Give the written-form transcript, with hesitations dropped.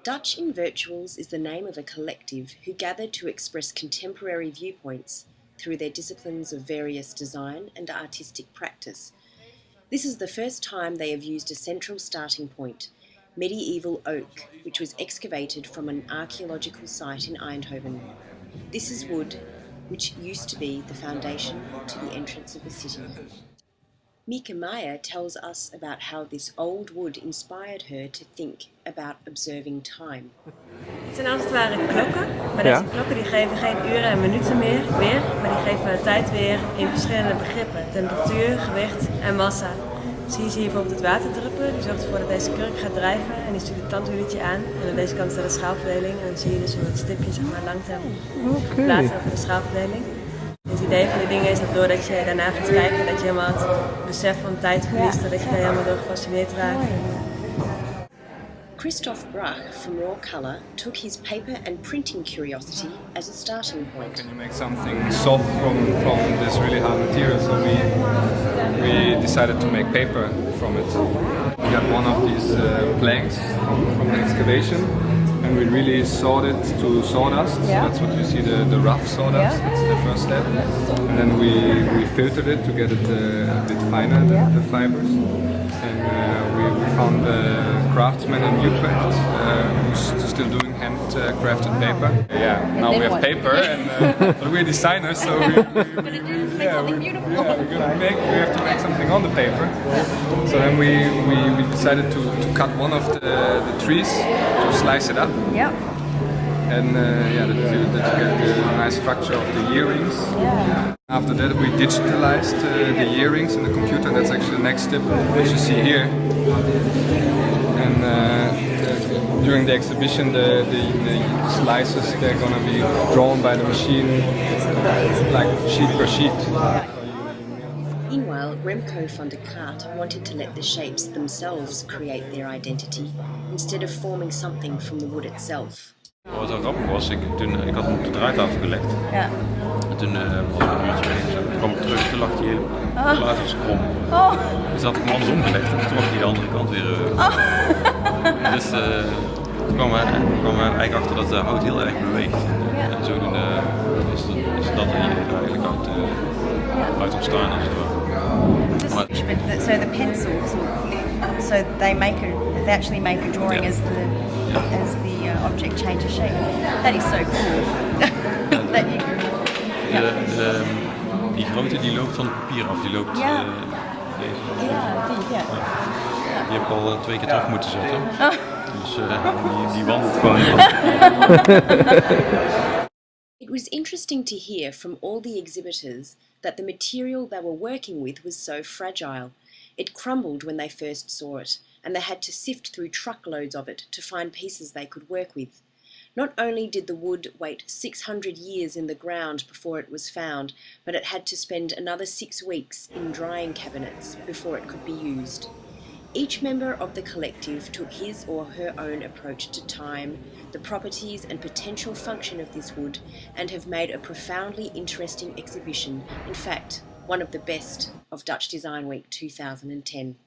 Dutch Invertuals is the name of a collective who gathered to express contemporary viewpoints through their disciplines of various design and artistic practice. This is the first time they have used a central starting point, medieval oak, which was excavated from an archaeological site in Eindhoven. This is wood which used to be the foundation to the entrance of the city. Mieke Meijer tells us about how this old wood inspired her to think about observing time. Het zijn als het ware klokken, maar deze klokken die geven geen uren en minuten meer, maar die geven de tijd weer in verschillende begrippen. Temperatuur, gewicht en massa. Dus hier zie je bijvoorbeeld het water druppen, die zorgt ervoor dat deze kurk gaat drijven en die stuurt het tandwieltje aan. En aan deze kant staat de schaalverdeling en dan zie je dus hoe het stipje zeg maar langzaam verplaatst over de schaalverdeling. Dus het idee van die dingen is dat doordat je daarna gaat kijken, dat je helemaal het besef van tijd verliest, dat je daar helemaal door gefascineerd raakt. Christoph Brach from Raw Colour took his paper and printing curiosity as a starting point. Can you make something soft from this really hard material? So we decided to make paper from it. We got one of these planks from the excavation, and we really sawed it to sawdust. So that's what you see, the rough sawdust. That's the first step. And then we filtered it to get it a bit finer, the fibers. And we found a craftsman in Utrecht who's still doing handcrafted paper. Yeah, now we have paper, but we're designers, so we have to make something on the paper. So then we decided to cut one of the trees, to slice it up. Yep. And that you get the nice structure of the earrings. Yeah. After that we digitalized the earrings in the computer, and that's actually the next step, which you see here. And during the exhibition the slices, they're going to be drawn by the machine like sheet per sheet. Meanwhile, Remco van der Kaart wanted to let the shapes themselves create their identity instead of forming something from the wood itself. Wat zo grappig was, ik had hem op de draaitafel gelegd. Ja. En toen was er een uurtje weg, toen kwam ik terug, toen lag hij helemaal als krom. Dus had ik hem andersom gelegd en toen trok hij de andere kant weer. Dus toen kwam hij eigenlijk achter dat de hout heel erg beweegt. En zodoende is dat hier eigenlijk uit ontstaan als het ware. So the pencils, so they actually make a drawing as the object changes shape. That is so cool. Die grote die loopt van het papier af, die loopt deze. Die heb ik al 2 keer terug moeten zetten. Dus die wandelt gewoon. It was interesting to hear from all the exhibitors that the material they were working with was so fragile. It crumbled when they first saw it, and they had to sift through truckloads of it to find pieces they could work with. Not only did the wood wait 600 years in the ground before it was found, but it had to spend another 6 weeks in drying cabinets before it could be used. Each member of the collective took his or her own approach to time, the properties and potential function of this wood, and have made a profoundly interesting exhibition, in fact, one of the best of Dutch Design Week 2010.